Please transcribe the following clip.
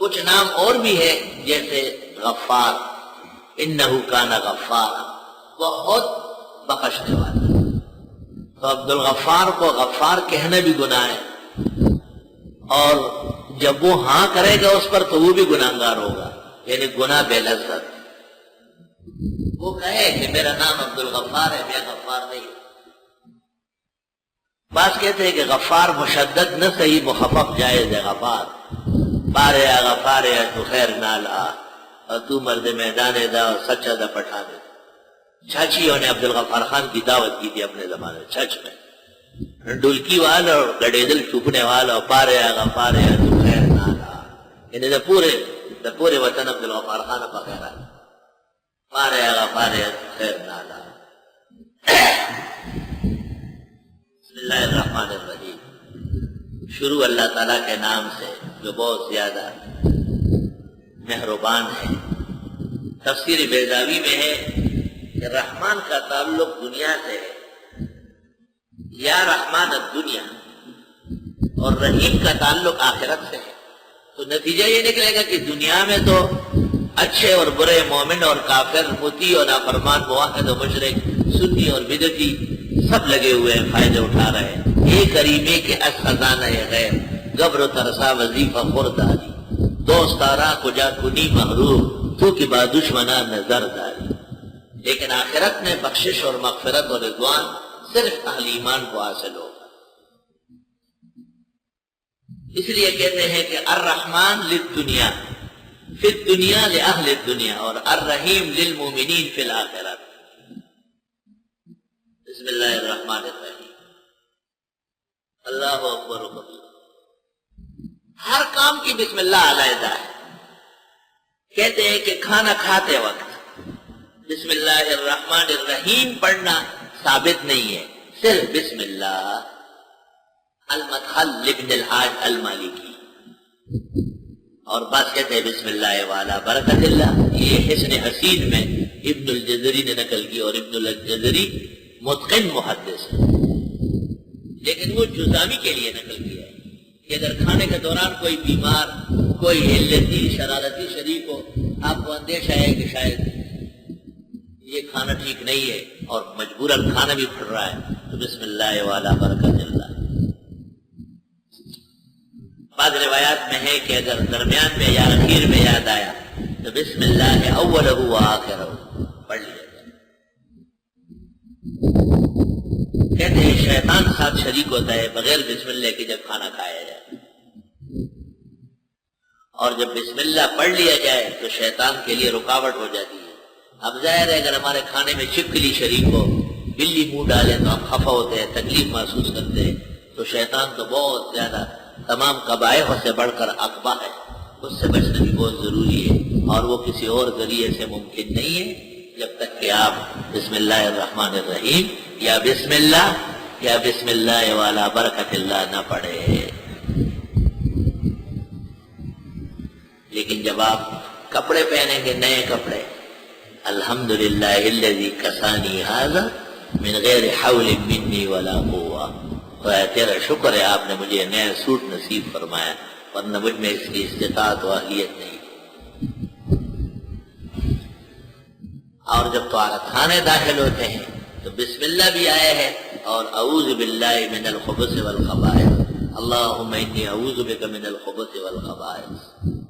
کچھ نام اور بھی ہے جیسے غفار، انہو کان غفار، بہت بخشنے والا. تو عبد الغفار کو غفار کہنا بھی گناہ ہے، اور جب وہ ہاں کرے گا اس پر تو وہ بھی گناہگار ہوگا، یعنی گناہ بے لذت. وہ کہے کہ میرا نام عبد الغفار ہے، میں غفار نہیں. بعض کہتے ہیں کہ غفار مشدد نہ صحیح، مخفف جائز ہے. غفار بارے غفار ہے تو خیر نالا، اور تو مرد میدان دا اور سچا دا پٹھانے. چھچیوں نے عبد الغفار خان کی دعوت کی تھی اپنے زمانے میں، چھچ میں ڈلکی والا اور گڈیدل چوپنے والا، اور پارے غفار ہے تو خیر نالا، یعنی دا پورے وطن عبد الغفار خان پخیرا، پارے غفار ہے تو خیر نالا. بسم اللہ الرحمن الرحیم. شروع اللہ تعالیٰ کے نام سے جو بہت زیادہ مہربان ہے. تفسیر بیضاوی میں ہے کہ رحمان کا تعلق دنیا سے ہے، یا رحمان الدنیا، اور رحیم کا تعلق آخرت سے ہے. تو نتیجہ یہ نکلے گا کہ دنیا میں تو اچھے اور برے، مومن اور کافر، مطیع اور نافرمان، موحد و مشرک، سنی اور بدعتی، سب لگے ہوئے ہیں، فائدے اٹھا رہے ہیں. ایک کریمے کے از خزانہ غیر، گبر و ترسا وظیفہ خورداری، دوست آرا کجا کنی محروم، تو کہ با دشمنا نظر داری. لیکن آخرت میں بخشش اور مغفرت اور رضوان صرف اہل ایمان کو حاصل ہوگا. اس لیے کہتے ہیں کہ الرحمن للدنیا، فی الدنیا لأہل الدنیا، اور الرحیم للمومنین فی الآخرہ. بسم اللہ الرحمن الرحیم. اللہ اکبر و کبیر. ہر کام کی بسم اللہ علیحدہ ہے. کہتے ہیں کہ کھانا کھاتے وقت بسم اللہ الرحمن الرحیم پڑھنا ثابت نہیں ہے، صرف بسم اللہ. المدخل لابن الحاج المالکی. اور بات کہتے ہیں بسم اللہ والا برکت اللہ. یہ حسن حسین میں ابن الجزری نے نقل کی، اور ابن الجزری متقن محدث ہے، لیکن وہ جزامی کے لیے نقل کیا ہے کہ اگر کھانے کے دوران کوئی بیمار، کوئی علتی شرارتی شریف ہو، آپ کو اندیشہ ہے کہ شاید یہ کھانا ٹھیک نہیں ہے اور مجبوراً کھانا بھی پڑ رہا ہے، تو بسم اللہ والا برکت اللہ. بعض روایات میں ہے کہ اگر درمیان میں یا اخیر میں یاد آیا تو بسم اللہ اولہ و آخرہ پڑھ لیا جائے. کہتے ہیں شیطان ساتھ شریک ہوتا ہے بغیر بسم اللہ کے جب کھانا کھایا جائے، اور جب بسم اللہ پڑھ لیا جائے تو شیطان کے لیے رکاوٹ ہو جاتی ہے. اب ظاہر ہے اگر ہمارے کھانے میں چھپکلی شریک ہو، بلی منہ ڈالے تو ہم خفا ہوتے ہیں، تکلیف محسوس کرتے ہیں. تو شیطان تو بہت زیادہ تمام قبائح سے بڑھ کر اقبح ہے، اس سے بچنا بھی بہت ضروری ہے، اور وہ کسی اور ذریعے سے ممکن نہیں ہے جب تک کہ آپ بسم اللہ الرحمن الرحیم یا بسم اللہ والا برکت اللہ نہ پڑھے. لیکن جب آپ کپڑے پہنیں گے، نئے کپڑے، الحمدللہ الذی کسانی ھذا من غیر حول منی ولا قوہ، تو تیرا شکر ہے آپ نے مجھے نیا سوٹ نصیب فرمایا، ورنہ مجھ میں اس کی استطاعت و اہلیت نہیں. اور جب طہارت خانے داخل ہوتے ہیں تو بسم اللہ بھی آیا ہے، اور اعوذ باللہ من الخبث والخبائث، اللہم انی اعوذ بک من الخبث والخبائث.